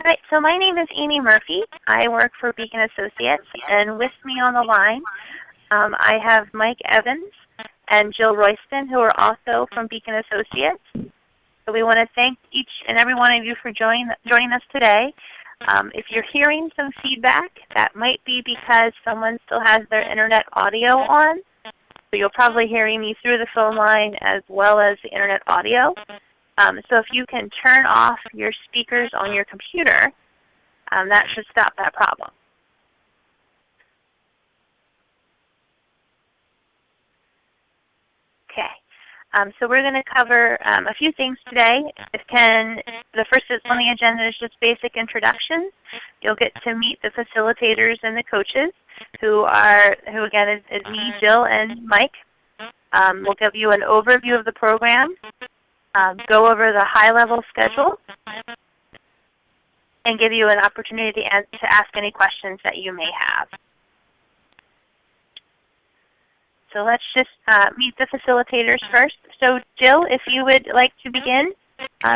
Right, so my name is Amy Murphy. I work for Beacon Associates, and with me on the line, I have Mike Evans and Jill Royston, who are also from Beacon Associates. So we want to thank each and every one of you for joining us today. If you're hearing some feedback, that might be because someone still has their internet audio on. So you'll probably hear me through the phone line as well as the internet audio. So if you can turn off your speakers on your computer, that should stop that problem. Okay. So we're going to cover a few things today. The first is on the agenda is just basic introductions. You'll get to meet the facilitators and the coaches, who again is me, Jill, and Mike. We'll give you an overview of the program, go over the high-level schedule, and give you an opportunity to ask any questions that you may have. So let's just meet the facilitators first. So Jill, if you would like to begin,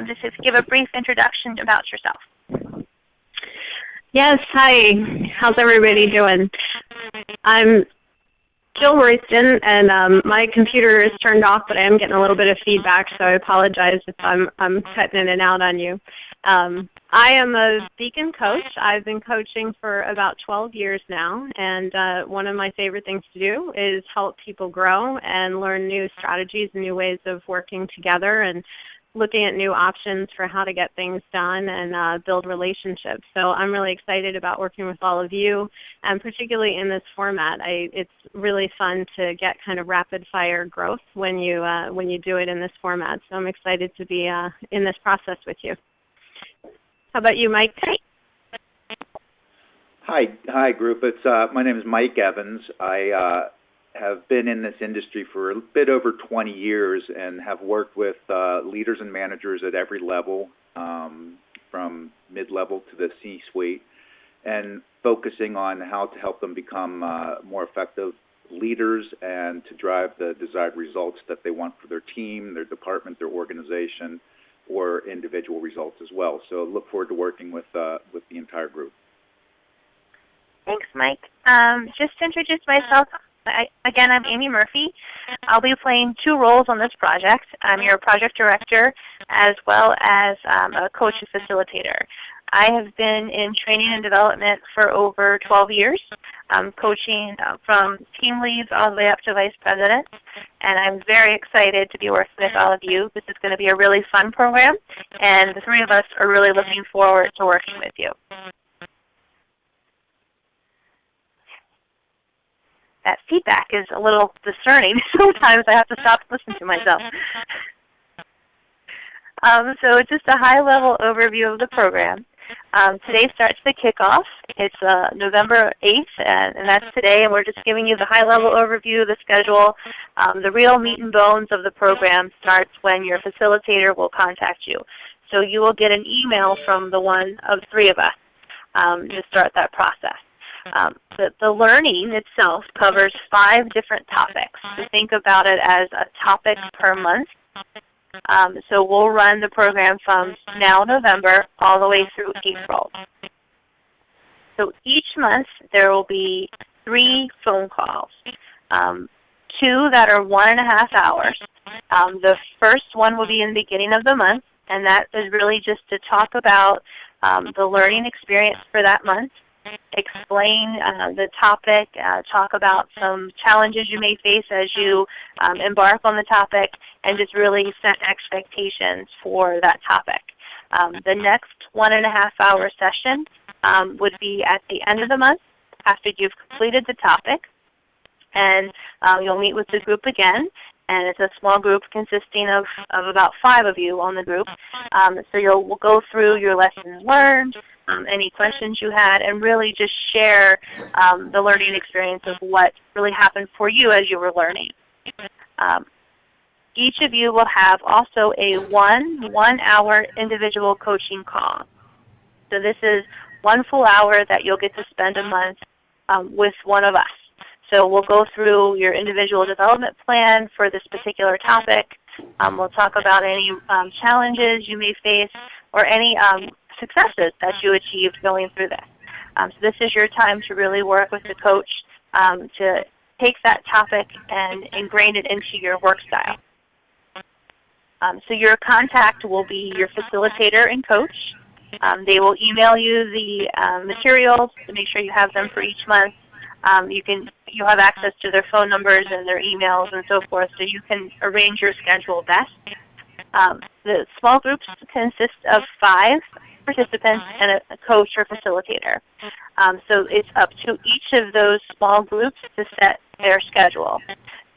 just give a brief introduction about yourself. Yes, hi. How's everybody doing? I'm Jill Royston, and my computer is turned off, but I am getting a little bit of feedback, so I apologize if I'm cutting in and out on you. I am a Beacon coach. I've been coaching for about 12 years now, and one of my favorite things to do is help people grow and learn new strategies and new ways of working together and looking at new options for how to get things done and build relationships. So I'm really excited about working with all of you, and particularly in this format. It's really fun to get kind of rapid-fire growth when you do it in this format. So I'm excited to be in this process with you. How about you, Mike? Hi, group. My name is Mike Evans. I have been in this industry for a bit over 20 years and have worked with leaders and managers at every level, from mid-level to the C-suite, and focusing on how to help them become more effective leaders and to drive the desired results that they want for their team, their department, their organization, or individual results as well. So look forward to working with the entire group. Thanks, Mike. Just to introduce myself, again, I'm Amy Murphy. I'll be playing two roles on this project. I'm your project director as well as a coach and facilitator. I have been in training and development for over 12 years, coaching from team leads all the way up to vice presidents, and I'm very excited to be working with all of you. This is going to be a really fun program, and the three of us are really looking forward to working with you. That feedback is a little discerning. Sometimes I have to stop and listen to myself. So just a high-level overview of the program. Today starts the kickoff. It's November 8th, and that's today, and we're just giving you the high-level overview of the schedule. The real meat and bones of the program starts when your facilitator will contact you. So you will get an email from the one of three of us to start that process. The learning itself covers 5 different topics. So think about it as a topic per month. So we'll run the program from now November all the way through April. So each month there will be 3 phone calls, 2 that are 1.5 hours. The first one will be in the beginning of the month, and that is really just to talk about the learning experience for that month, explain the topic, talk about some challenges you may face as you embark on the topic, and just really set expectations for that topic. The next 1.5 hour session would be at the end of the month after you've completed the topic, and you'll meet with the group again. And it's a small group consisting of about 5 of you on the group. So we'll go through your lessons learned, any questions you had, and really just share the learning experience of what really happened for you as you were learning. Each of you will have also a one-hour individual coaching call. So this is 1 full hour that you'll get to spend a month with one of us. So we'll go through your individual development plan for this particular topic. We'll talk about any challenges you may face or any successes that you achieved going through this. So this is your time to really work with the coach to take that topic and ingrain it into your work style. So your contact will be your facilitator and coach. They will email you the materials to make sure you have them for each month. You'll have access to their phone numbers and their emails and so forth, so you can arrange your schedule best. The small groups consist of 5 participants and a coach or facilitator. So it's up to each of those small groups to set their schedule.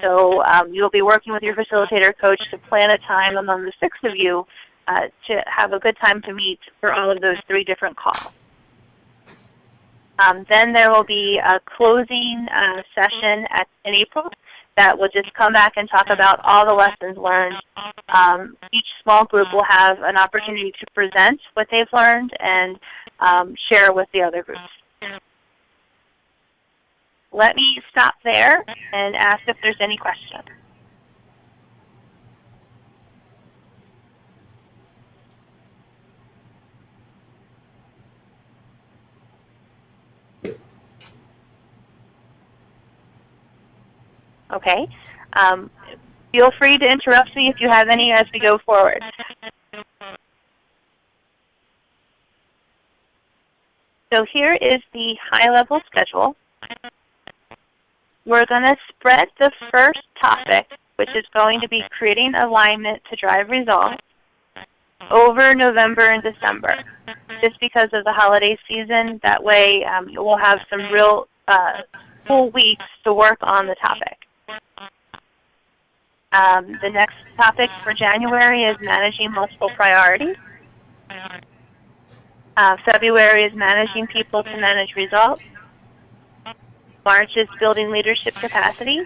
So you'll be working with your facilitator coach to plan a time among the 6 of you to have a good time to meet for all of those 3 different calls. Then there will be a closing session in April that will just come back and talk about all the lessons learned. Each small group will have an opportunity to present what they've learned and share with the other groups. Let me stop there and ask if there's any questions. Okay. Feel free to interrupt me if you have any as we go forward. So here is the high-level schedule. We're going to spread the first topic, which is going to be creating alignment to drive results, over November and December, just because of the holiday season. That way we'll have some real full weeks to work on the topic. The next topic for January is managing multiple priorities. February is managing people to manage results. March is building leadership capacity.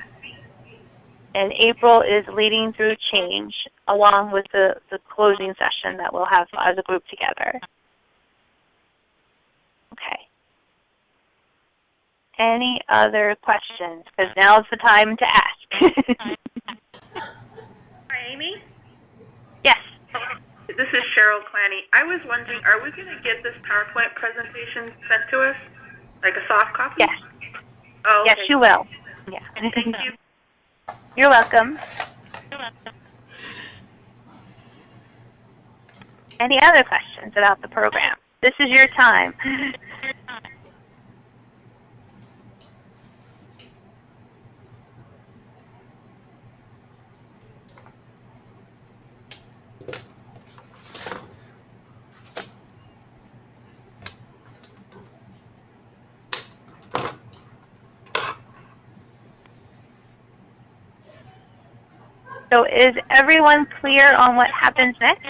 And April is leading through change, along with the closing session that we'll have as a group together. Okay. Any other questions? Because now's the time to ask. Hi, Amy? Yes. This is Cheryl Clanny. I was wondering, are we going to get this PowerPoint presentation sent to us, like a soft copy? Yes. Oh, okay. Yes, you will. Yeah. Thank you. You're welcome. Any other questions about the program? This is your time. So is everyone clear on what happens next?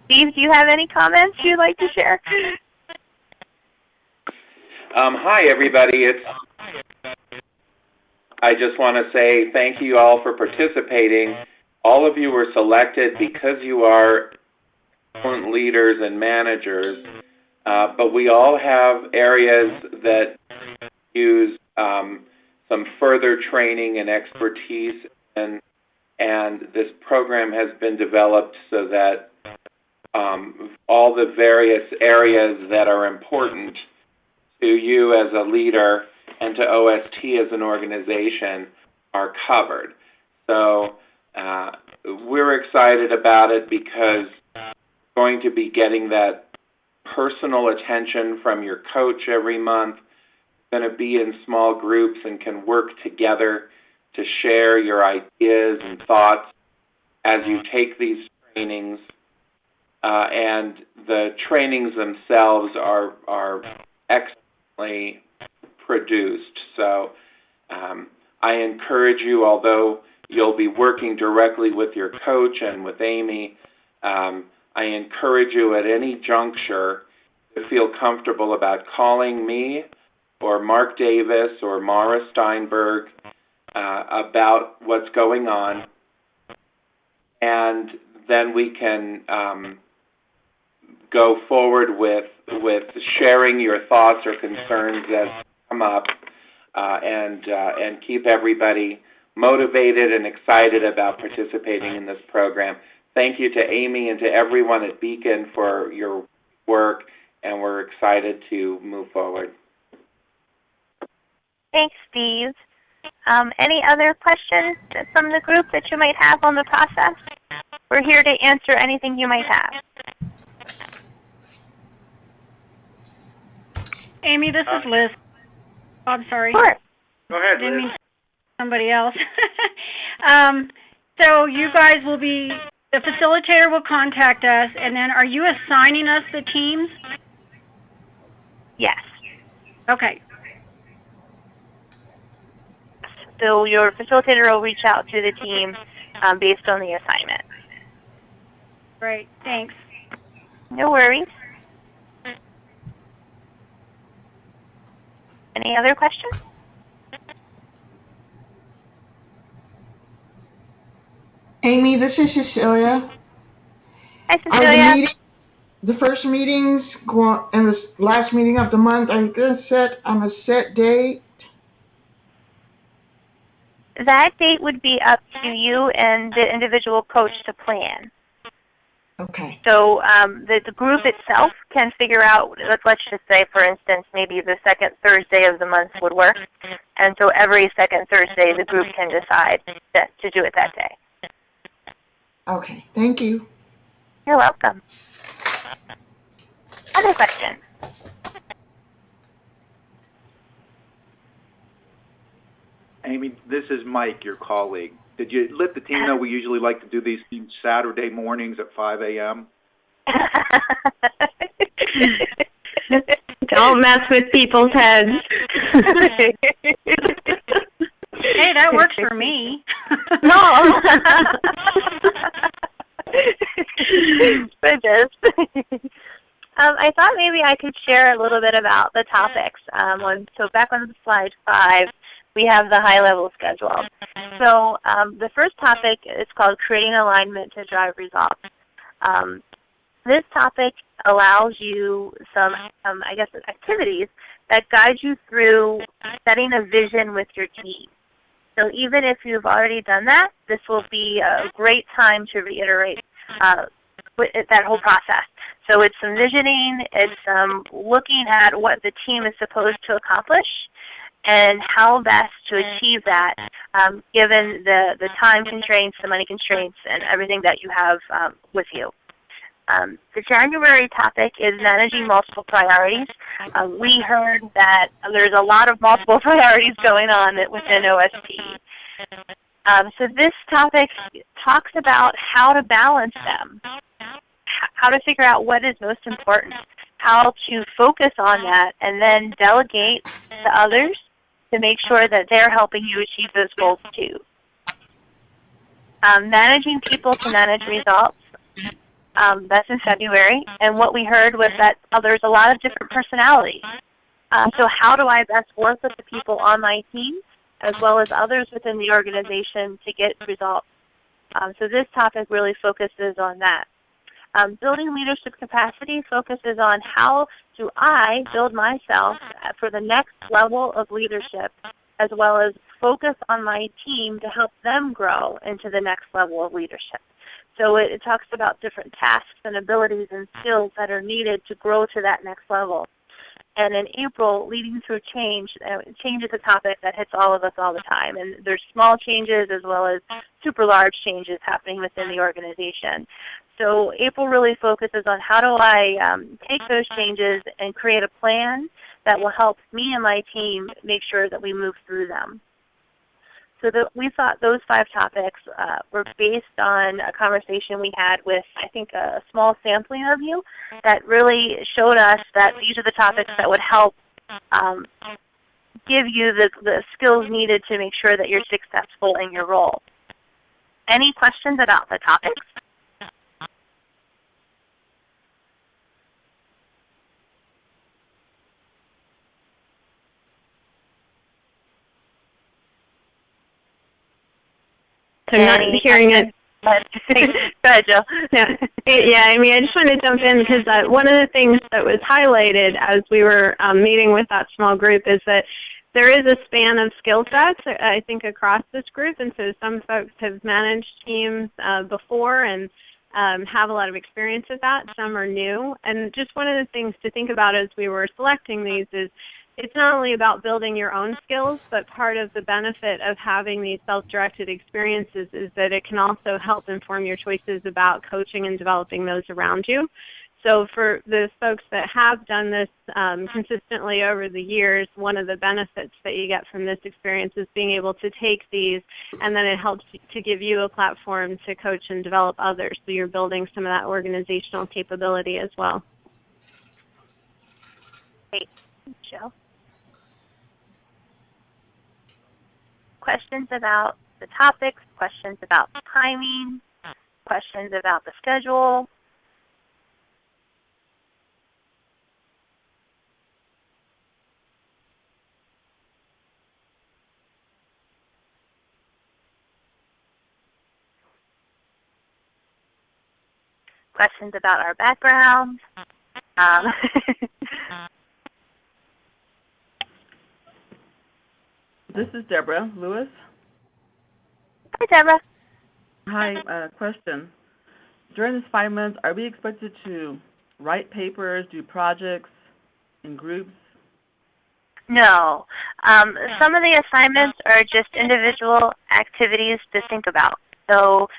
Steve, do you have any comments you'd like to share? Hi, everybody. I just want to say thank you all for participating. All of you were selected because you are excellent leaders and managers, but we all have areas that use some further training and expertise, and this program has been developed so that all the various areas that are important to you as a leader and to OST as an organization are covered. So we're excited about it because you're going to be getting that personal attention from your coach every month. You're going to be in small groups and can work together to share your ideas and thoughts as you take these trainings. And the trainings themselves are excellently produced. So I encourage you, although you'll be working directly with your coach and with Amy, I encourage you at any juncture to feel comfortable about calling me or Mark Davis or Mara Steinberg about what's going on, and then we can go forward with sharing your thoughts or concerns as come up, and keep everybody motivated and excited about participating in this program. Thank you to Amy and to everyone at Beacon for your work, and we're excited to move forward. Thanks, Steve. Any other questions from the group that you might have on the process? We're here to answer anything you might have. Amy, this is Liz. Oh, I'm sorry. Sure. Go ahead, I didn't Liz. mean somebody else. So you guys will be, the facilitator will contact us, and then are you assigning us the teams? Yes. Okay. So your facilitator will reach out to the team based on the assignment. Great. Thanks. No worries. Any other questions? Amy, this is Cecilia. Hi, Are Cecilia. the first meetings and the last meeting of the month are going to set on a set date? That date would be up to you and the individual coach to plan. Okay. So the group itself can figure out, let's just say, for instance, maybe the second Thursday of the month would work. And so every second Thursday, the group can decide to do it that day. Okay. Thank you. You're welcome. Other questions? Amy, this is Mike, your colleague. Did you let the team know we usually like to do these things Saturday mornings at 5 a.m.? Don't mess with people's heads. Hey, that works for me. No. Goodness. I thought maybe I could share a little bit about the topics. So back on slide 5, we have the high-level schedule. So the first topic is called Creating Alignment to Drive Results. This topic allows you some, I guess, activities that guide you through setting a vision with your team. So even if you've already done that, this will be a great time to reiterate that whole process. So it's some visioning, it's looking at what the team is supposed to accomplish and how best to achieve that given the time constraints, the money constraints, and everything that you have with you. The January topic is managing multiple priorities. We heard that there's a lot of multiple priorities going on within OST. So this topic talks about how to balance them, how to figure out what is most important, how to focus on that, and then delegate to others to make sure that they're helping you achieve those goals too. Managing people to manage results. That's in February, and what we heard was that there's a lot of different personalities. So how do I best work with the people on my team as well as others within the organization to get results? So this topic really focuses on that. Building leadership capacity focuses on how do I build myself for the next level of leadership, as well as focus on my team to help them grow into the next level of leadership. So it talks about different tasks and abilities and skills that are needed to grow to that next level. And in April, leading through change, change is a topic that hits all of us all the time. And there's small changes as well as super large changes happening within the organization. So April really focuses on how do I take those changes and create a plan that will help me and my team make sure that we move through them. So we thought those 5 topics were based on a conversation we had with, I think, a small sampling of you that really showed us that these are the topics that would help give you the skills needed to make sure that you're successful in your role. Any questions about the topics? I'm not hearing it. Go ahead, Joe. Yeah. Yeah, I mean, I just wanted to jump in because one of the things that was highlighted as we were meeting with that small group is that there is a span of skill sets, I think, across this group, and so some folks have managed teams before and have a lot of experience with that. Some are new, and just one of the things to think about as we were selecting these is it's not only about building your own skills, but part of the benefit of having these self-directed experiences is that it can also help inform your choices about coaching and developing those around you. So for the folks that have done this consistently over the years, one of the benefits that you get from this experience is being able to take these, and then it helps to give you a platform to coach and develop others. So you're building some of that organizational capability as well. Great. Jill? Questions about the topics, questions about timing, questions about the schedule? Questions about our background? This is Deborah Lewis. Hi, Deborah. Hi, question. During this 5 months, are we expected to write papers, do projects in groups? No. Some of the assignments are just individual activities to think about. So,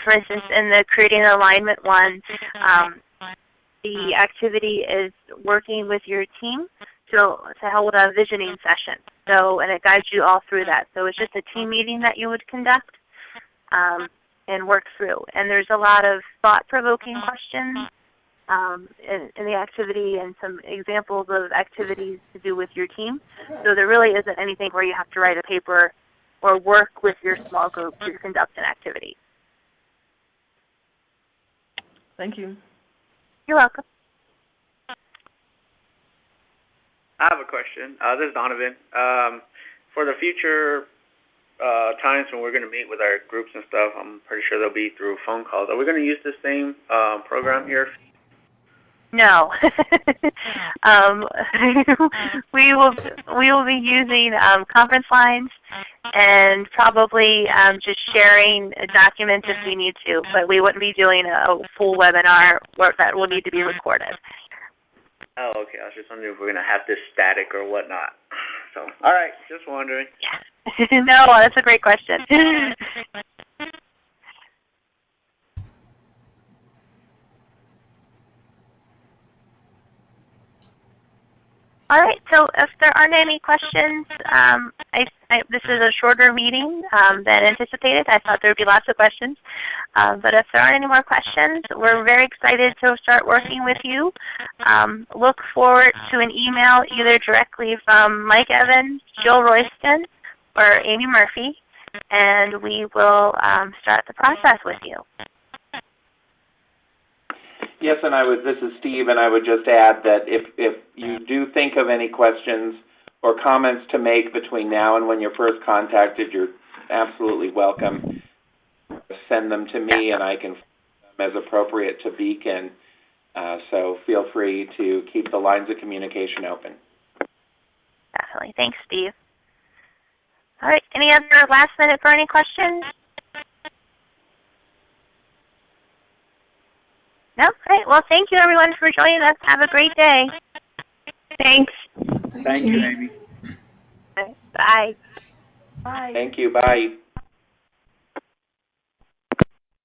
for instance, in the creating an alignment one, the activity is working with your team to hold a visioning session. So, and it guides you all through that. So it's just a team meeting that you would conduct and work through. And there's a lot of thought-provoking questions in the activity and some examples of activities to do with your team. So there really isn't anything where you have to write a paper or work with your small group to conduct an activity. Thank you. You're welcome. I have a question. This is Donovan. For the future times when we're going to meet with our groups and stuff, I'm pretty sure they'll be through phone calls. Are we going to use the same program here? No. we will be using conference lines and probably just sharing documents if we need to, but we wouldn't be doing a full webinar that will need to be recorded. Oh, okay. I was just wondering if we're going to have this static or whatnot. So, all right. Just wondering. Yeah. No, that's a great question. All right, so if there aren't any questions, this is a shorter meeting than anticipated. I thought there would be lots of questions. But if there aren't any more questions, we're very excited to start working with you. Look forward to an email either directly from Mike Evans, Jill Royston, or Amy Murphy, and we will start the process with you. Yes, and this is Steve, and I would just add that if you do think of any questions or comments to make between now and when you're first contacted, you're absolutely welcome. Send them to me, and I can forward them as appropriate to Beacon. So feel free to keep the lines of communication open. Definitely. Thanks, Steve. All right, any other last-minute burning questions? No? Great. Well, thank you, everyone, for joining us. Have a great day. Thanks. Thank you, Amy. Bye. Bye. Thank you. Bye.